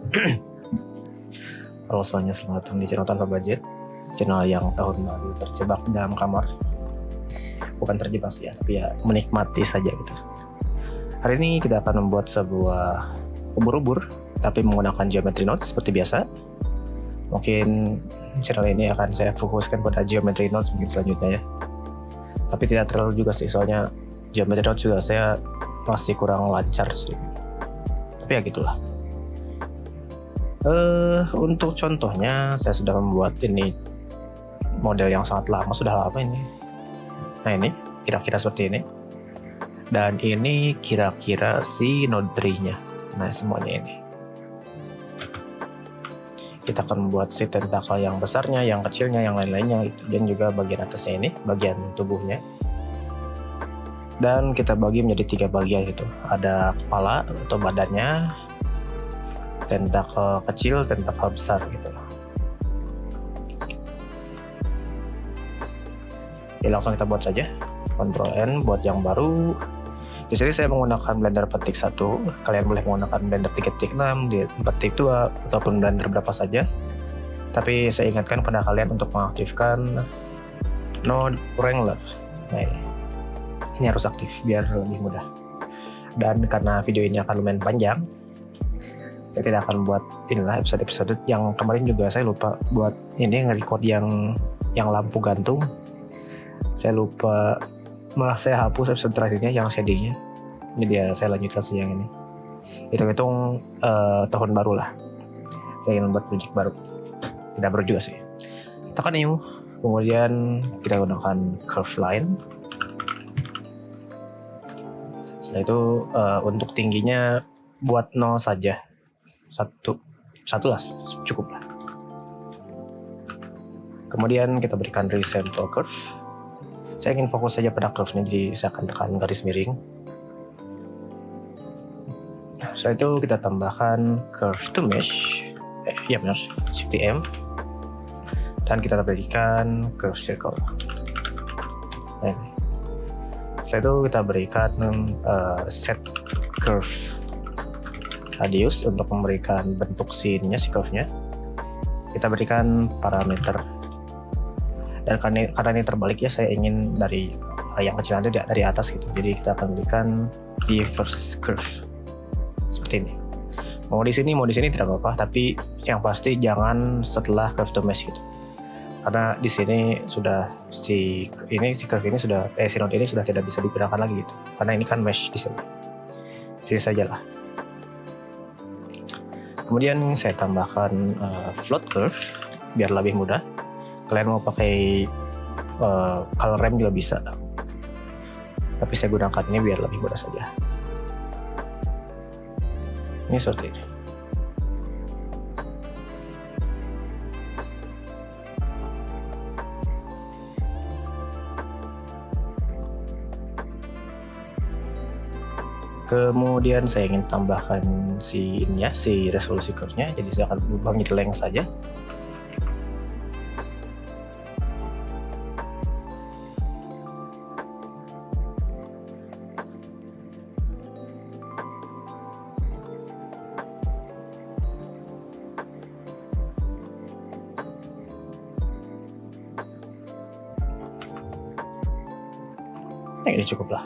Halo semuanya, selamat datang di channel Tanpa Budget, channel yang tahun baru terjebak dalam kamar. Bukan terjebak sih ya, tapi ya menikmati saja gitu. Hari ini kita akan membuat sebuah ubur-ubur, tapi menggunakan geometry notes seperti biasa. Mungkin channel ini akan saya fokuskan pada geometry notes mungkin selanjutnya ya. Tapi tidak terlalu juga sih, soalnya geometry notes juga saya masih kurang lancar sih. Tapi ya gitulah. Untuk contohnya saya sudah membuat ini model yang sangat lama, sudah lama ini. Nah ini kira-kira seperti ini, dan ini kira-kira si node tree-nya. Nah semuanya ini kita akan membuat si tentakel yang besarnya, yang kecilnya, yang lain-lainnya itu, dan juga bagian atasnya ini, bagian tubuhnya. Dan kita bagi menjadi 3 bagian gitu. Ada kepala atau badannya, tentakel kecil, tentakel besar gitu. Oke, langsung kita buat saja. Ctrl N buat yang baru. Di sini saya menggunakan Blender 4.1. Kalian boleh menggunakan Blender 3.6, 4.2 ataupun Blender berapa saja. Tapi saya ingatkan pada kalian untuk mengaktifkan node Wrangler. Nah, ini harus aktif biar lebih mudah. Dan karena video ini akan lumayan panjang, saya tidak akan buat inilah episode-episode yang kemarin juga saya lupa buat ini nge-record yang lampu gantung. Saya lupa, malah saya hapus episode terakhirnya yang shadingnya. Ini dia, saya lanjutkan sih yang ini. Hitung-hitung tahun baru lah. Saya ingin membuat project baru. Tidak baru juga sih. Tekan new, kemudian kita gunakan curve line. Setelah itu untuk tingginya buat 0 saja. Satu lah, cukup lah. Kemudian kita berikan recenter curve. Saya ingin fokus saja pada curve-nya, jadi saya akan tekan garis miring. Setelah itu kita tambahkan curve to mesh. Ya benar, CTM. Dan kita berikan curve circle. Nah, ini. Setelah itu kita berikan set curve radius untuk memberikan bentuk si curve-nya. Kita berikan parameter. Dan karena ini terbalik ya, saya ingin dari yang kecil nanti dari atas gitu. Jadi kita akan berikan reverse curve seperti ini. Mau di sini tidak apa-apa, tapi yang pasti jangan setelah curve to mesh gitu. Karena di sini sudah si curve ini sudah si node ini sudah tidak bisa digunakan lagi gitu. Karena ini kan mesh di sini. Sini sajalah. Kemudian saya tambahkan float curve biar lebih mudah. Kalian mau pakai color ramp juga bisa, tapi saya gunakan ini biar lebih mudah saja. Ini seperti ini. Kemudian saya ingin tambahkan si resolusi curve-nya, jadi saya akan ubah menjadi length saja. Nah, ini cukup lah.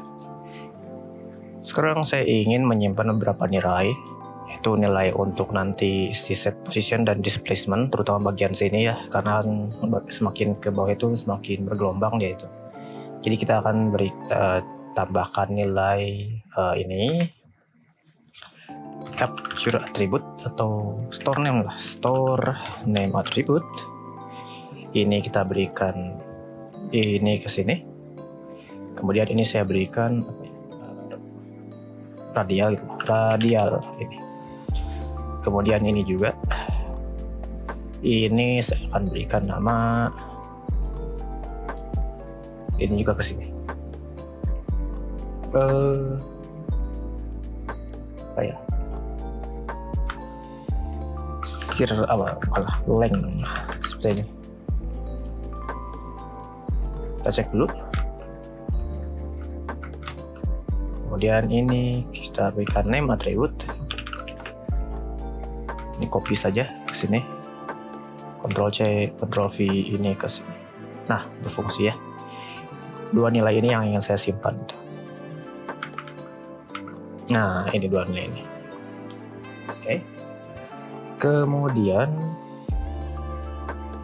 Sekarang saya ingin menyimpan beberapa nilai, yaitu nilai untuk nanti si set position dan displacement, terutama bagian sini ya, karena semakin ke bawah itu semakin bergelombang dia itu. Jadi kita akan tambahkan nilai ini capture attribute atau store name lah, store name attribute. Ini kita berikan ini ke sini. Kemudian ini saya berikan radial ini. Kemudian ini juga, ini saya akan berikan nama, ini juga ke sini. Kayak length seperti ini. Kita cek dulu. Kemudian ini kita berikan name attribute. Ini copy saja ke sini. Ctrl C, Ctrl V ini ke sini. Nah, berfungsi ya. Dua nilai ini yang ingin saya simpan gitu. Nah, ini dua nilai ini. Oke. Kemudian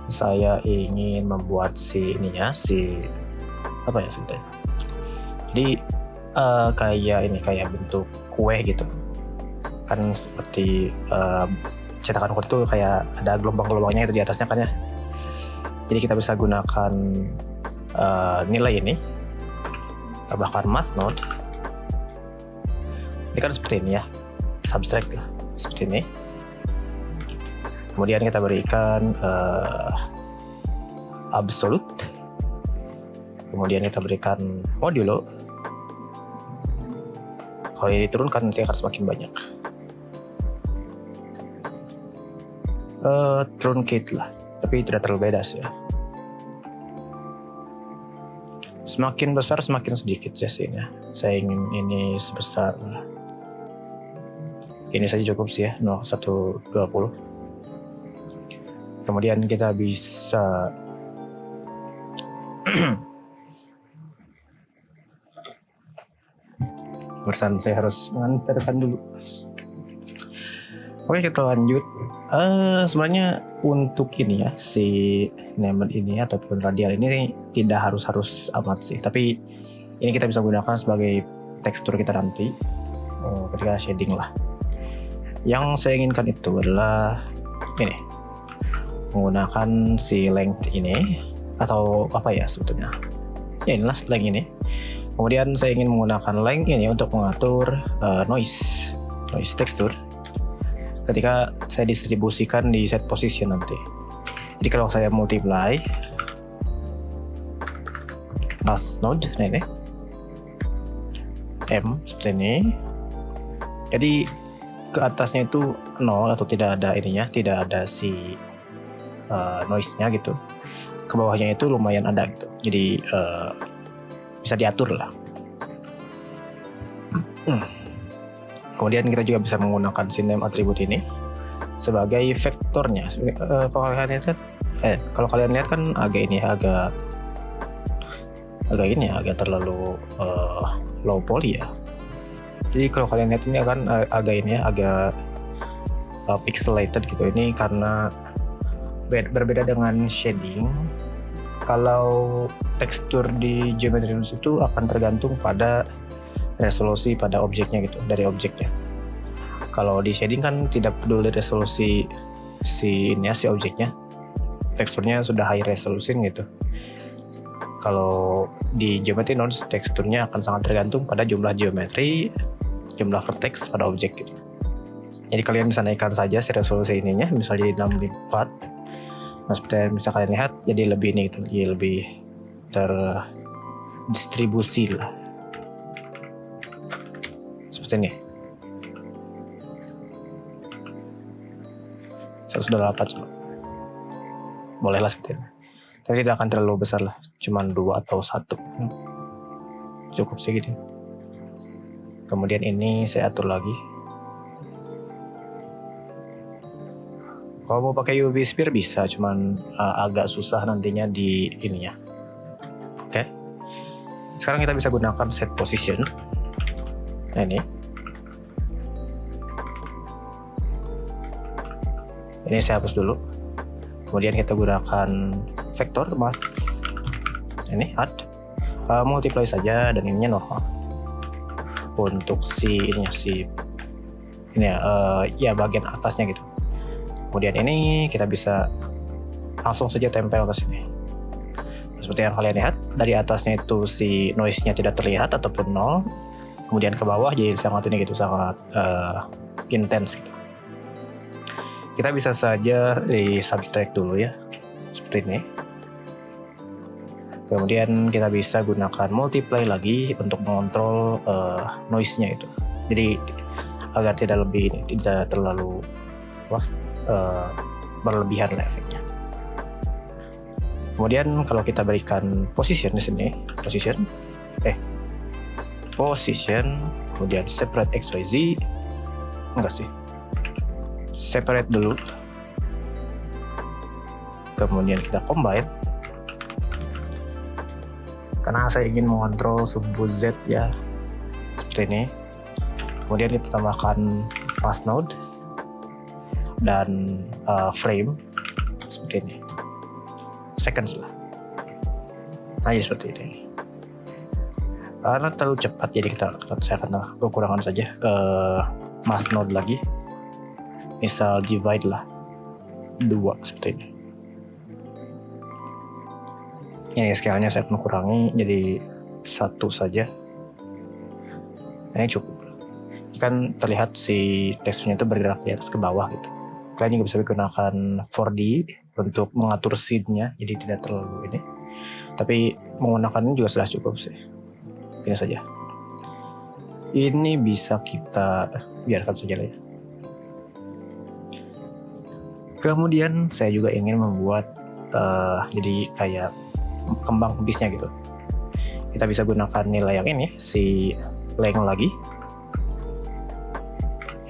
saya ingin membuat si ininya, si apa ya sebetulnya. Jadi kayak bentuk kue gitu. Kan seperti cetakan kue itu kayak ada gelombang-gelombangnya itu di atasnya kan ya. Jadi kita bisa gunakan nilai ini, tambahkan math node. Ini kan seperti ini ya, subtract lah, seperti ini. Kemudian kita berikan absolute. Kemudian kita berikan modulo. Kalau ini diturunkan nanti akan semakin banyak. Truncate lah, tapi tidak terlalu beda sih ya. Semakin besar semakin sedikit jasinya. Saya ingin ini sebesar ini saja cukup sih ya, 120. Kemudian kita bisa barusan saya harus mengantarkan dulu. Oke, kita lanjut. Sebenarnya untuk ini ya, si named ini ataupun radial ini tidak harus amat sih, tapi ini kita bisa gunakan sebagai tekstur kita nanti ketika shading lah. Yang saya inginkan itu adalah ini, menggunakan si length ini atau apa ya sebetulnya. Ya inilah length ini. Kemudian saya ingin menggunakan length ini untuk mengatur noise tekstur ketika saya distribusikan di set position nanti. Jadi kalau saya multiply math node, nah ini M seperti ini. Jadi ke atasnya itu 0 atau tidak ada ininya, tidak ada si noise-nya gitu. Ke bawahnya itu lumayan ada gitu. Jadi bisa diatur lah. Kemudian kita juga bisa menggunakan si name atribut ini sebagai vektornya. Kalau kalian lihat kan agak ini agak terlalu low poly ya. Jadi kalau kalian lihat ini akan agak pixelated gitu. Ini karena berbeda dengan shading. Kalau tekstur di Geometry Nodes itu akan tergantung pada resolusi pada objeknya gitu, dari objeknya. Kalau di shading kan tidak peduli resolusi si objeknya, teksturnya sudah high resolution gitu. Kalau di Geometry Nodes teksturnya akan sangat tergantung pada jumlah geometri, jumlah vertex pada objek gitu. Jadi kalian bisa naikkan saja si resolusi ininya, misalnya jadi 64. Nah, seperti yang bisa kalian lihat, jadi lebih ini gitu, jadi lebih terdistribusi lah. Seperti ini. 128 coba. Bolehlah seperti ini. Tapi tidak akan terlalu besar lah, cuman 2 atau 1. Cukup sih gitu. Kemudian ini saya atur lagi. Kalau mau pakai UV Sphere bisa, cuman agak susah nantinya di ininya. Oke. Sekarang kita bisa gunakan set position. Nah ini. Ini saya hapus dulu. Kemudian kita gunakan vektor math. Ini add. Multiply saja dan ininya normal. Untuk si ininya ya bagian atasnya gitu. Kemudian ini kita bisa langsung saja tempel ke sini. Seperti yang kalian lihat, dari atasnya itu si noise-nya tidak terlihat ataupun 0. Kemudian ke bawah jadi sangat ini gitu, sangat intens gitu. Kita bisa saja di subtract dulu ya, seperti ini. Kemudian kita bisa gunakan multiply lagi untuk mengontrol noise-nya itu. Jadi agar tidak terlalu berlebihan lah efeknya. Kemudian kalau kita berikan position di sini, position, kemudian separate XYZ, enggak sih, separate dulu, kemudian kita combine. Karena saya ingin mengontrol sumbu Z ya, seperti ini. Kemudian kita tambahkan mask node dan frame seperti ini, seconds lah. Nah, jadi seperti ini. Karena terlalu cepat, jadi saya akan kekurangan saja mask node lagi. Misal divide lah 2 seperti ini. Ini scale-nya saya akan kurangi jadi 1 saja. Ini cukup. Kan terlihat si teksturnya itu bergerak di atas ke bawah gitu. Kalian juga bisa gunakan 4D untuk mengatur seed-nya, jadi tidak terlalu ini. Tapi menggunakan ini juga sudah cukup sih. Ini saja. Ini bisa kita biarkan saja lah ya. Kemudian saya juga ingin membuat jadi kayak kembang kempisnya gitu. Kita bisa gunakan nilai yang ini, si length lagi.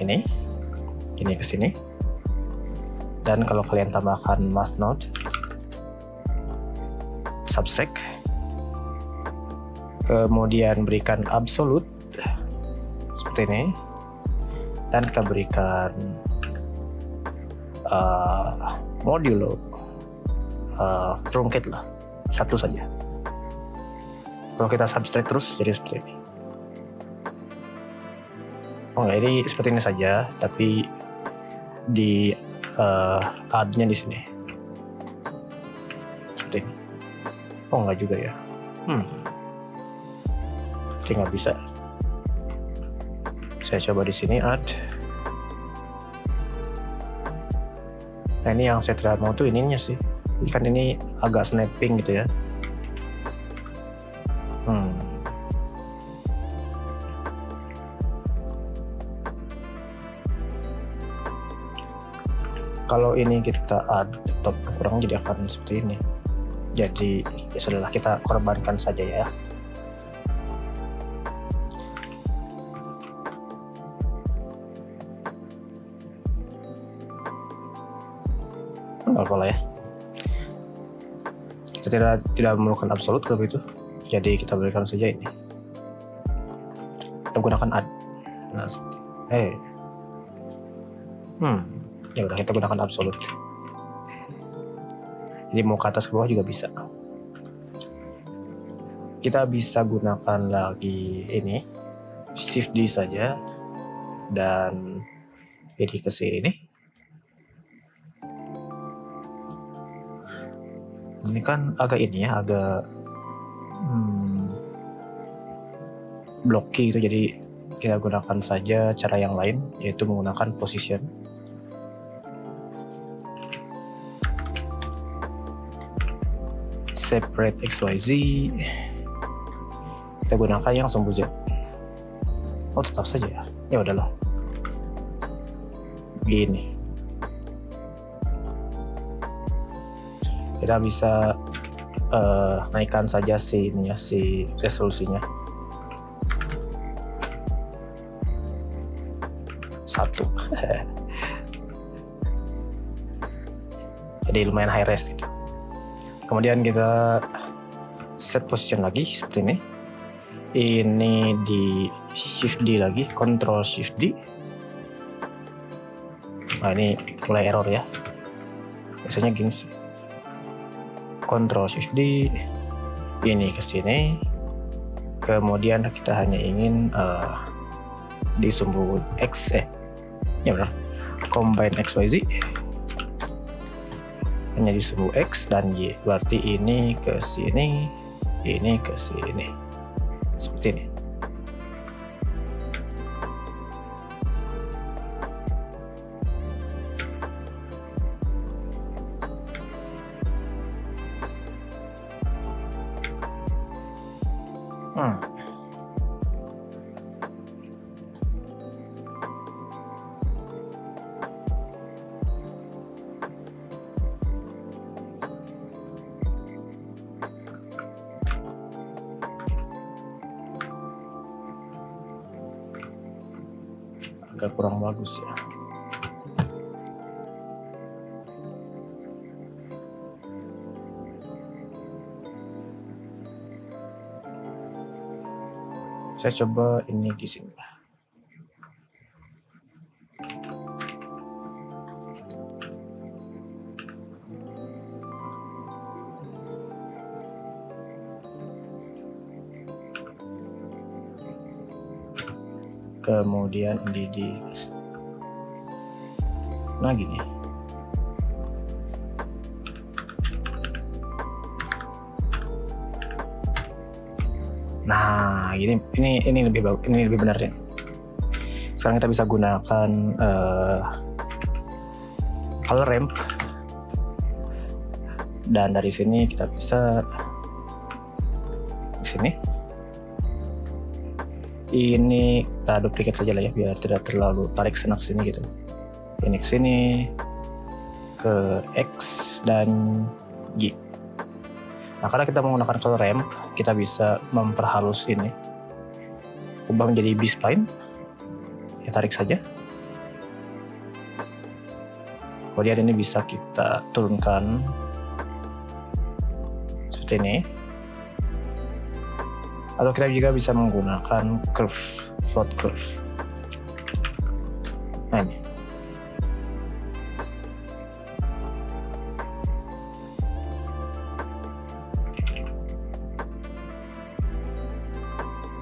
Ini ke sini. Dan kalau kalian tambahkan mask node, subtract, kemudian berikan absolute seperti ini, dan kita berikan modulo truncate lah 1 saja. Kalau kita subtract terus jadi seperti ini. Oh enggak, ini seperti ini saja, tapi di add-nya di sini seperti ini. Oh enggak juga ya. Tinggal bisa. Saya coba di sini add. Nah, ini yang saya tidak mau tuh ininya sih. Kan ini agak snapping gitu ya. Kalau ini kita add atau kurang jadi akan seperti ini. Jadi ya sudahlah, kita korbankan saja ya. Nggak apa-apa ya. Kita tidak memerlukan absolut kalau begitu. Jadi kita berikan saja ini. Kita gunakan add. Nah, seperti ya udah, kita gunakan absolut. Jadi mau ke atas ke bawah juga bisa. Kita bisa gunakan lagi ini, shift D saja, dan ini ke sini. Ini kan agak ini ya, agak blocky gitu, jadi kita gunakan saja cara yang lain, yaitu menggunakan position. Separate XYZ, kita gunakan yang sumbu Z. Oh tetap saja ya, ya udahlah. Gini, kita bisa naikkan saja si resolusinya 1. Jadi lumayan high res gitu. Kemudian kita set position lagi seperti ini. Ini di shift D lagi, control shift D. Nah, ini mulai error ya. Biasanya gini sih. Control shift D. Ini ke sini. Kemudian kita hanya ingin di sumbu X ya benar. Combine XYZ. Hanya di sumbu X dan Y, berarti ini ke sini, ini ke sini, seperti ini. Agak kurang bagus ya. Saya coba ini di sini. Kemudian ini di gini. Nah, ini lebih bagus, ini lebih benar ya. Sekarang kita bisa gunakan color ramp, dan dari sini kita bisa di sini. Ini kita duplicate saja lah ya, biar tidak terlalu tarik sana ke sini gitu. Ini ke sini, ke X dan Y. Nah, karena kita menggunakan color ramp, kita bisa memperhalus ini, ubah menjadi B-spline. Ya, tarik saja. Kemudian ini bisa kita turunkan seperti ini. Atau kita juga bisa menggunakan curve, float curve. Nah, ini.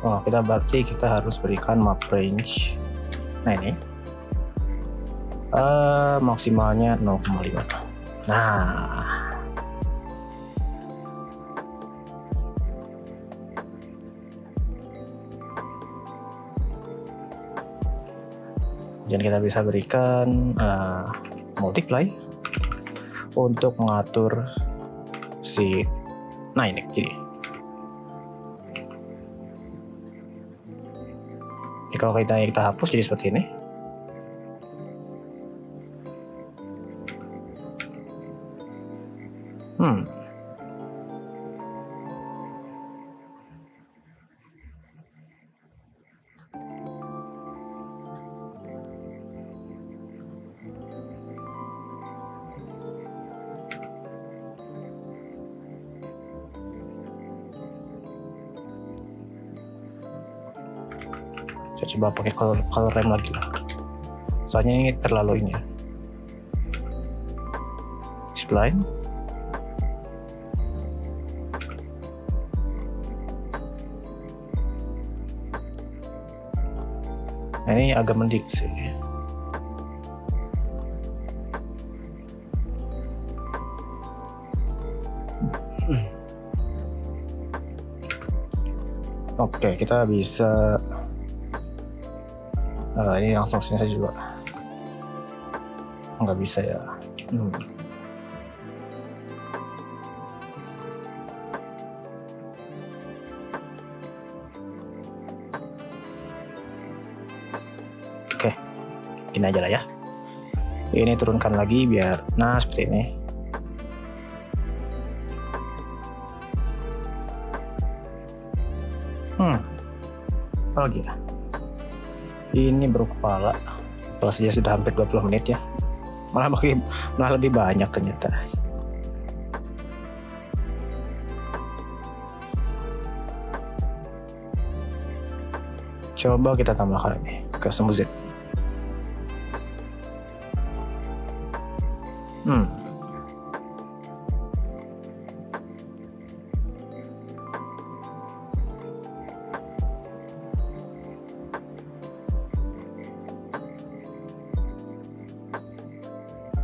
Oh, kita harus berikan map range. Nah, ini. Maksimalnya 0,5. Nah. Dan kita bisa berikan multiply untuk mengatur si, nah ini jadi. Jadi kalau kita hapus jadi seperti ini. Saya coba pakai color ramp lagi lah. Soalnya ini terlalu ini ya. Spline. Nah, ini agak mending sih. Oke, kita bisa ini langsung sini saja juga. Nggak bisa ya. Oke, ini aja lah ya. Ini turunkan lagi biar, nah seperti ini. Apa lagi ya? Ini baru kepala saja sudah hampir 20 menit ya, malah lebih banyak ternyata. Coba kita tambahkan ini custom Z.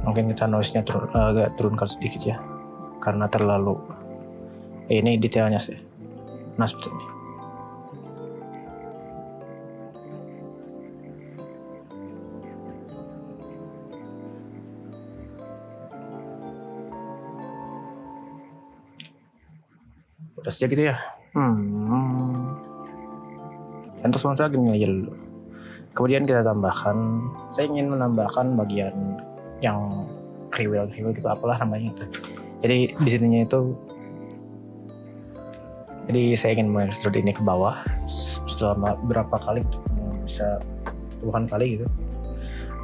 Mungkin kita noise-nya agak turunkan sedikit ya, karena terlalu ini detailnya sih. Nah seperti ini. Udah saja gitu ya. Dan terus lagi ini aja dulu. Kemudian kita tambahkan, saya ingin menambahkan bagian yang freewheel gitu, apalah namanya itu. Jadi di sininya itu, jadi saya ingin mengextrude ini ke bawah selama berapa kali, bisa puluhan kali gitu.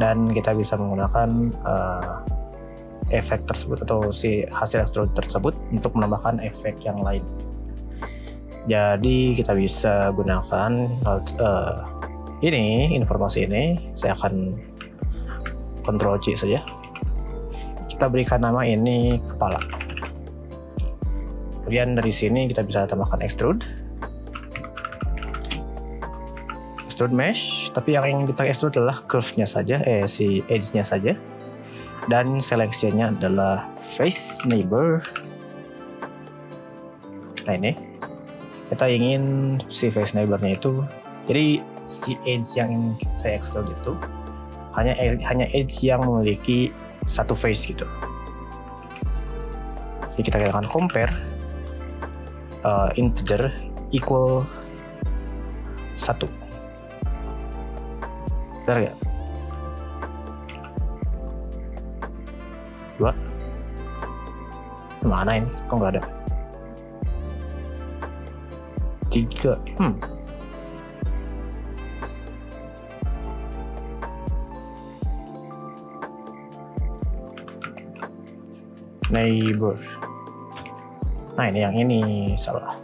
Dan kita bisa menggunakan efek tersebut atau si hasil extrude tersebut untuk menambahkan efek yang lain. Jadi kita bisa gunakan ini, informasi ini. Saya akan Ctrl C saja. Kita berikan nama ini kepala. Kemudian dari sini kita bisa tambahkan extrude mesh, tapi yang ingin kita extrude adalah curve-nya saja, si edge-nya saja. Dan seleksinya adalah face neighbor. Nah ini kita ingin si face neighbor-nya itu, jadi si edge yang ingin saya extrude itu hanya edge yang memiliki satu face gitu. Jadi kita akan compare integer equal 1. Benar gak? 2. Mana ini? Kok nggak ada? 3. Neighbor. Nah ini yang ini salah.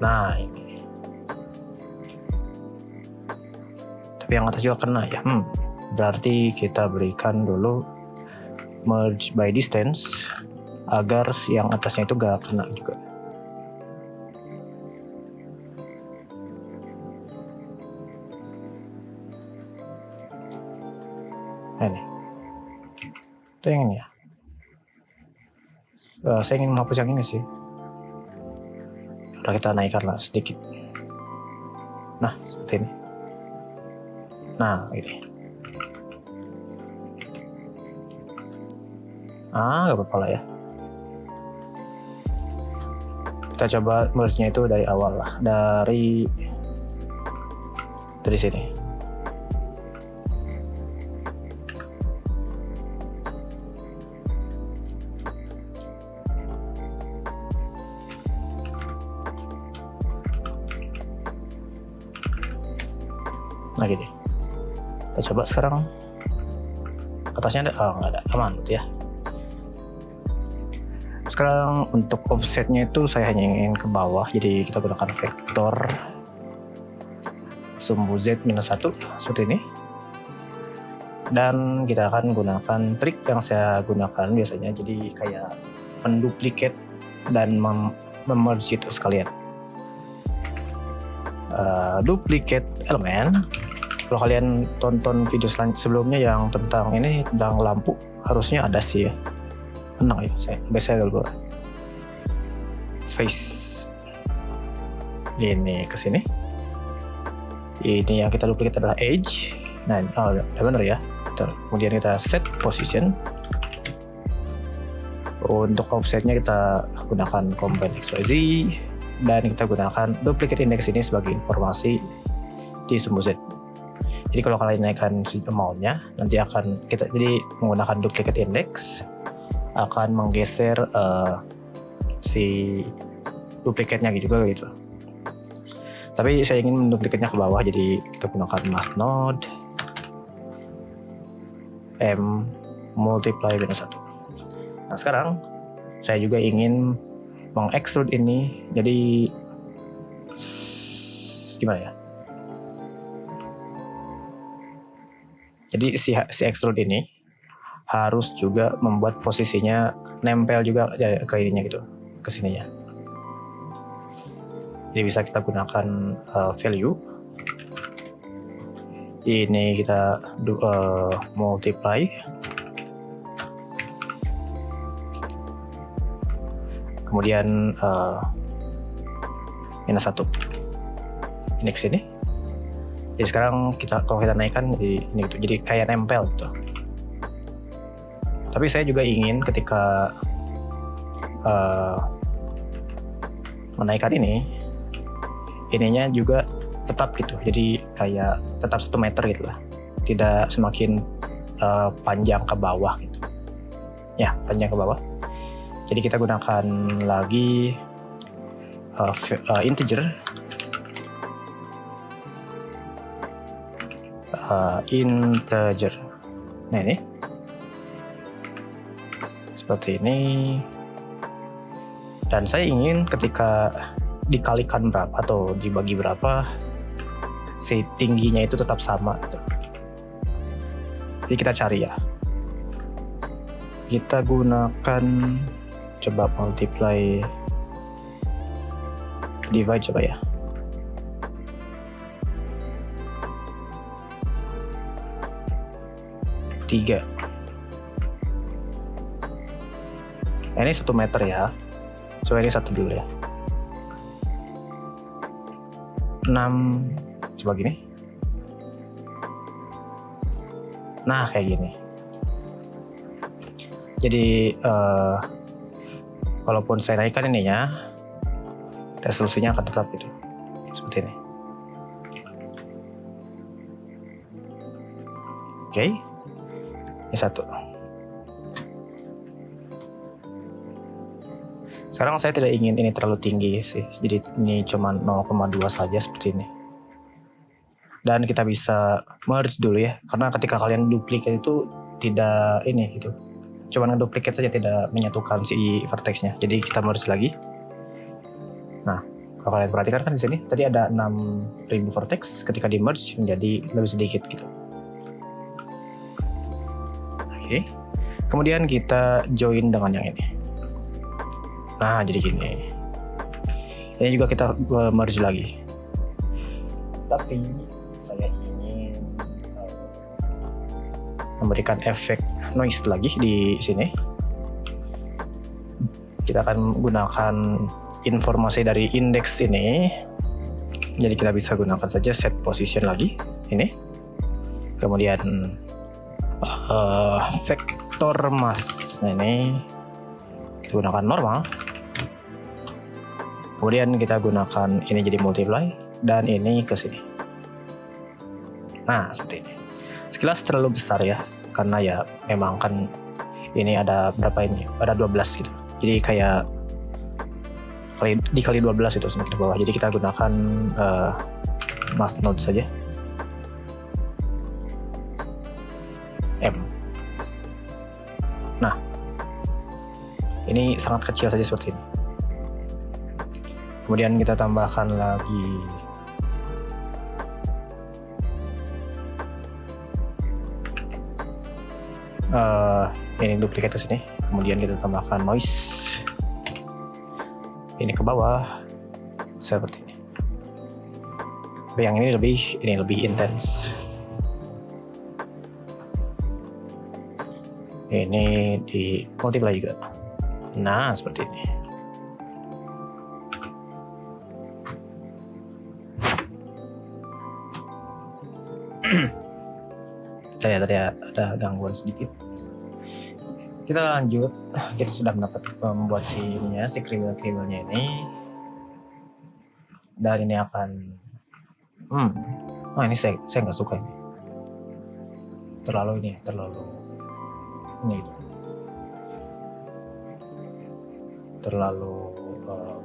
Nah ini. Tapi yang atas juga kena ya. Berarti kita berikan dulu merge by distance agar yang atasnya itu gak kena juga. Nah ini. Itu yang ini ya. Saya ingin menghapus yang ini sih. Udah kita naikkan lah sedikit. Nah seperti ini. Nah ini. Gak apa-apa lah ya. Kita coba merge-nya itu dari awal lah, dari sini. Nah gini. Kita coba sekarang. Atasnya ada? Nggak ada. Aman gitu ya. Sekarang untuk offsetnya itu saya hanya ingin ke bawah, jadi kita gunakan vektor sumbu Z-1 seperti ini. Dan kita akan gunakan trik yang saya gunakan biasanya, jadi kayak menduplikat dan memerge itu sekalian. Duplicate element. Kalau kalian tonton video sebelumnya yang tentang ini, tentang lampu, harusnya ada sih ya. Tenang ya, saya lupa. Face ini ke sini. Ini yang kita duplicate adalah edge. Nah, udah benar ya. Kemudian kita set position. Untuk offsetnya kita gunakan combine XYZ, dan kita gunakan duplicate index ini sebagai informasi di sumbu Z. Jadi kalau kalian naikkan si amount-nya, nanti akan kita jadi menggunakan duplicate index akan menggeser si duplikatnya juga gitu. Tapi saya ingin menduplikatnya ke bawah, jadi kita gunakan math node m multiply dengan 1. Nah sekarang saya juga ingin mengextrude ini, jadi gimana ya? Jadi si extrude ini harus juga membuat posisinya nempel juga ke ininya gitu, ke sininya. Jadi bisa kita gunakan value. Ini kita multiply. Kemudian minus 1. Ini ke sini. Jadi sekarang kalau kita naikkan jadi ini gitu, jadi kayak nempel gitu. Tapi saya juga ingin ketika menaikkan ininya juga tetap gitu, jadi kayak tetap 1 meter gitu lah, tidak semakin panjang ke bawah gitu ya, panjang ke bawah. Jadi kita gunakan lagi integer integer. Nah ini seperti ini. Dan saya ingin ketika dikalikan berapa atau dibagi berapa, si tingginya itu tetap sama gitu. Jadi kita cari ya. Kita gunakan, coba multiply, divide coba ya. Tiga. Nah, ini 1 meter ya. Coba ini 1 dulu ya. 6, coba gini. Nah, kayak gini. Jadi walaupun saya naikkan ininya, resolusinya akan tetap gitu, seperti ini. Oke, ini 1. Sekarang saya tidak ingin ini terlalu tinggi sih, jadi ini cuma 0,2 saja seperti ini. Dan kita bisa merge dulu ya, karena ketika kalian duplicate itu tidak ini gitu, cuma ngeduplikat saja, tidak menyatukan si vertexnya. Jadi kita merge lagi. Nah, kalau kalian perhatikan kan di sini tadi ada 6000 vertex, ketika di merge menjadi lebih sedikit gitu. Oke. Kemudian kita join dengan yang ini. Nah, jadi gini. Ini juga kita merge lagi. Tapi saya ingin memberikan efek noise lagi di sini. Kita akan gunakan informasi dari index ini. Jadi kita bisa gunakan saja set position lagi ini. Kemudian vector mass. Nah, ini kita gunakan normal. Kemudian kita gunakan ini jadi multiply dan ini ke sini. Nah, seperti ini. Sekilas terlalu besar ya, karena ya memang kan ini ada berapa ini? Ada 12 gitu. Jadi kayak dikali 12 itu semakin ke bawah. Jadi kita gunakan math node saja. M. Nah, ini sangat kecil saja seperti ini. Kemudian kita tambahkan lagi ini duplikat ke sini. Kemudian kita tambahkan noise ini ke bawah seperti ini. Tapi yang ini lebih intens. Ini di multiply juga. Nah, seperti ini. Saya tadi ada gangguan sedikit. Kita lanjut. Kita sudah membuat si kriwil-kriwilnya ini. Dan ini akan ini saya nggak suka ini. Terlalu ini terlalu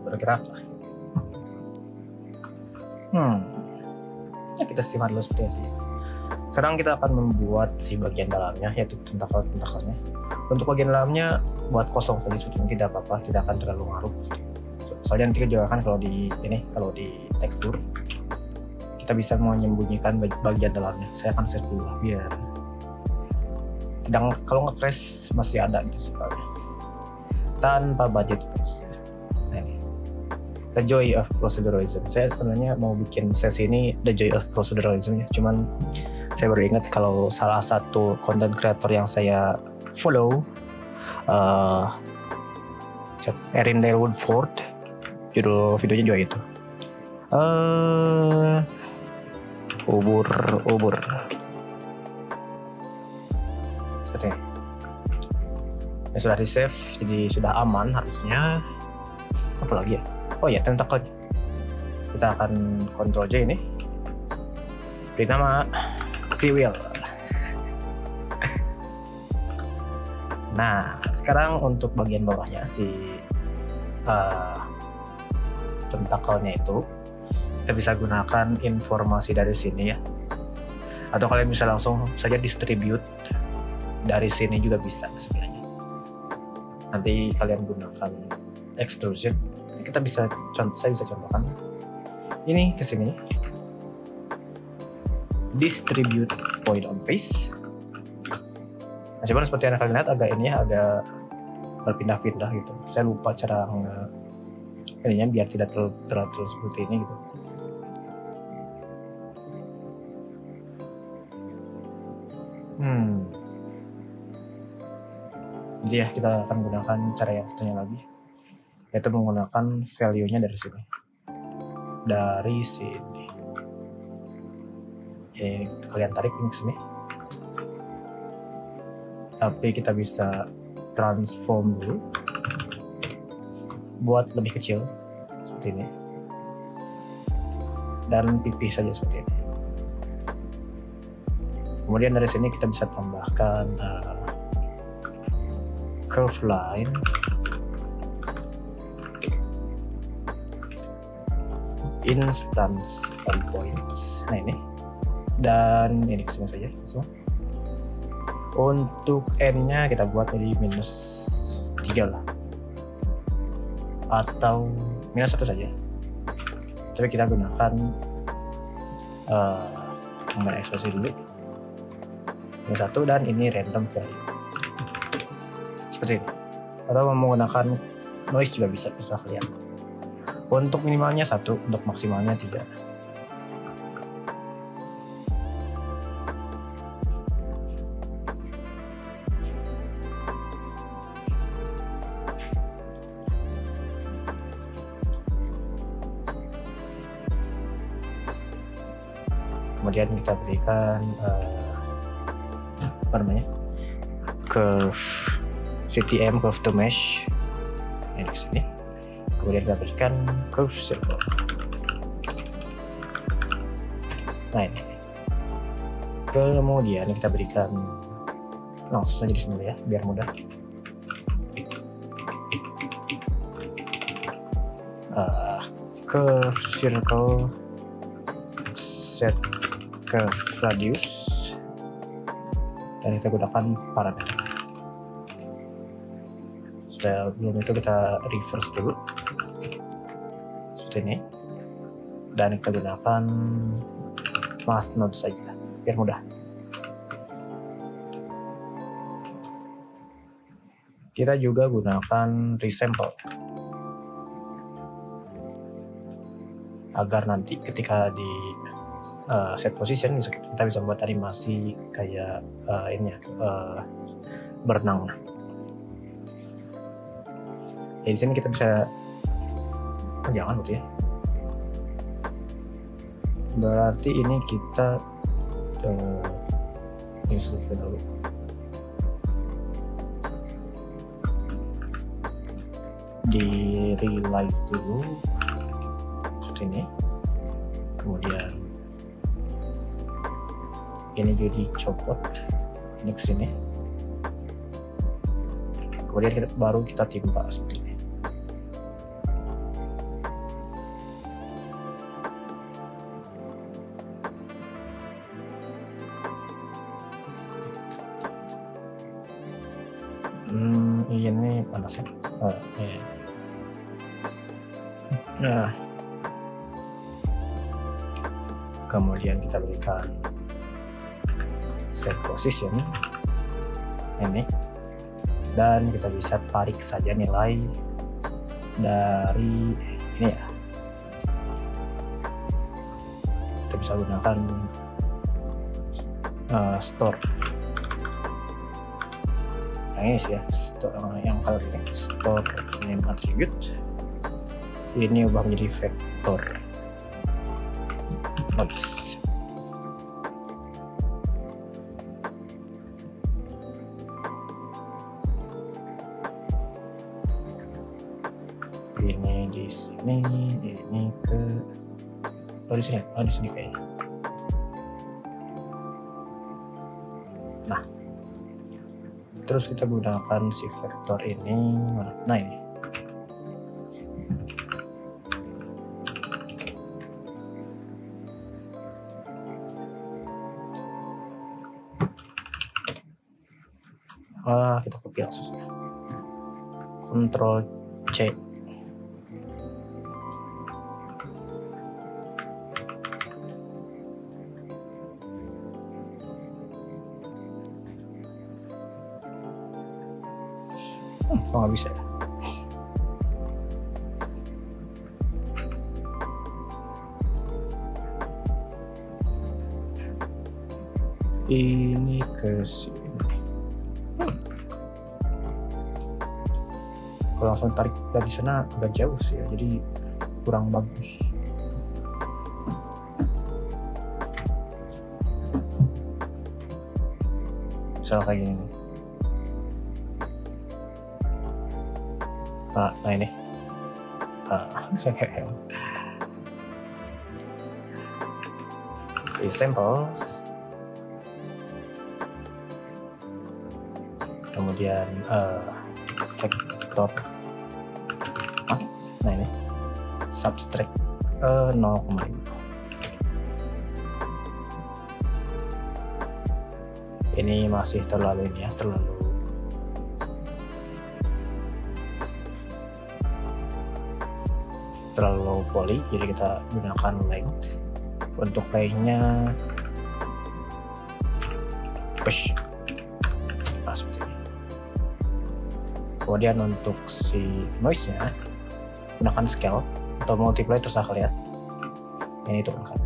bergerak lah. Ya, kita simak dulu seperti ini. Sekarang kita akan membuat si bagian dalamnya, yaitu tentakel-tentakelnya. Untuk bagian dalamnya buat kosong saja, seperti tidak apa-apa, tidak akan terlalu ngaruh. Soalnya nanti juga kan kalau di tekstur kita bisa menyembunyikan bagian dalamnya. Saya akan set dulu biar dan kalau nge-trace masih ada gitu sekali tanpa budget. Nah, ini The Joy of Proceduralism. Saya sebenarnya mau bikin sesi ini The Joy of Proceduralism ya, cuman saya baru ingat kalau salah satu content creator yang saya follow, Erin Woodford, judul videonya juga itu. Ubur. Seperti ini. Ya, sudah di save, jadi sudah aman harusnya. Apa lagi ya? Oh ya, tentakel. Kita akan Ctrl J ini. Beri nama Kriwil. Nah, sekarang untuk bagian bawahnya si tentakelnya itu kita bisa gunakan informasi dari sini ya. Atau kalian bisa langsung saja distribute dari sini juga bisa sebenarnya. Nanti kalian gunakan extrusion. Saya bisa contohkan ini ke sini, distribute point on face. Nah, cuman seperti yang kalian lihat agak berpindah-pindah gitu. Saya lupa cara ininya biar tidak terlalu seperti ini gitu. Jadi ya kita akan gunakan cara yang satunya lagi, yaitu menggunakan value-nya dari sini. Kalian tarik ini ke sini. Tapi kita bisa transform dulu buat lebih kecil seperti ini. Dan pipih saja seperti ini. Kemudian dari sini kita bisa tambahkan curve line, instance endpoints. Nah ini, dan ini kesini saja semua. Untuk n-nya kita buat jadi -3 lah, atau -1 saja. Tapi kita gunakan kembali ekspresi dulu -1, dan ini random value seperti ini. Atau menggunakan noise juga bisa, terserah kalian. Untuk minimalnya 1, untuk maksimalnya 3. Kemudian kita berikan curve CTM, curve to mesh ini di sini. Kemudian kita berikan curve circle. Nah ini. Kemudian kita berikan langsung saja di sini ya, biar mudah. Curve circle, set curve radius, dan kita gunakan parameter. Sebelum itu kita reverse dulu seperti ini, dan kita gunakan mask node saja biar mudah. Kita juga gunakan resample agar nanti ketika di set position kita bisa buat animasi kayak berenang. Ya, di sini kita bisa jangan gitu ya. Berarti ini kita ini sesuai dulu. Di realize dulu seperti ini. Kemudian ini jadi copot ini ke sini. Kemudian baru kita timpa seperti ini. Ini panas ya. Nah, kemudian kita berikan set position ini, dan kita bisa tarik saja nilai dari ini ya. Kita bisa gunakan store yang ini sih ya, store yang kalau ini store name attribute, ini ubah menjadi vektor noise. Ini di sini, ini ke di sini kayaknya. Nah, terus kita gunakan si vektor ini. Nah ini. Kita copy langsung. Ctrl C. Kok nggak bisa? Ini ke sini. Kalau langsung tarik dari sana agak jauh sih ya, jadi kurang bagus. Misal kayak gini. Nah ini. Sampel. Kemudian vektor. Nah ini subtract 0,5. Ini masih terlalu ini ya, terlalu poly, jadi kita gunakan length. Untuk length-nya push, nah seperti ini. Kemudian untuk si noise-nya gunakan scale atau multiply, terserah kalian. Ini turunkan.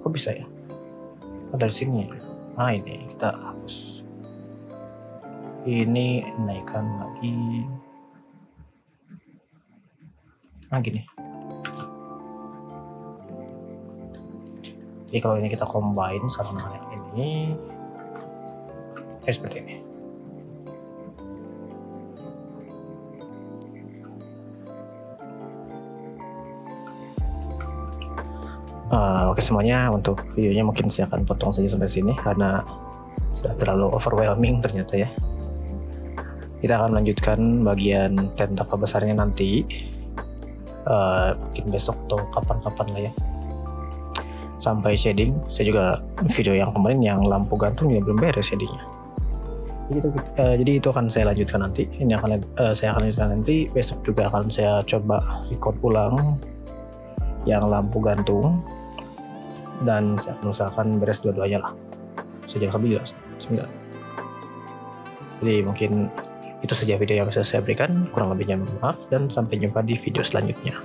Kok bisa ya? Oh, dari sini ya? Nah ini kita hapus. Ini naikkan lagi. Nah gini. Jadi kalau ini kita combine sama yang ini, seperti ini. Oke semuanya, untuk videonya mungkin saya akan potong saja sampai sini karena sudah terlalu overwhelming ternyata ya. Kita akan melanjutkan bagian tentakel besarnya nanti, mungkin besok atau kapan-kapan lah ya. Sampai shading, saya juga video yang kemarin yang lampu gantung juga belum beres shadingnya. Jadi itu akan saya lanjutkan nanti. Ini akan saya akan lanjutkan nanti. Besok juga akan saya coba record ulang yang lampu gantung, dan saya akan usahakan beres dua-duanya lah sejak 9. Jadi mungkin itu saja video yang bisa saya berikan, kurang lebihnya mohon maaf, dan sampai jumpa di video selanjutnya.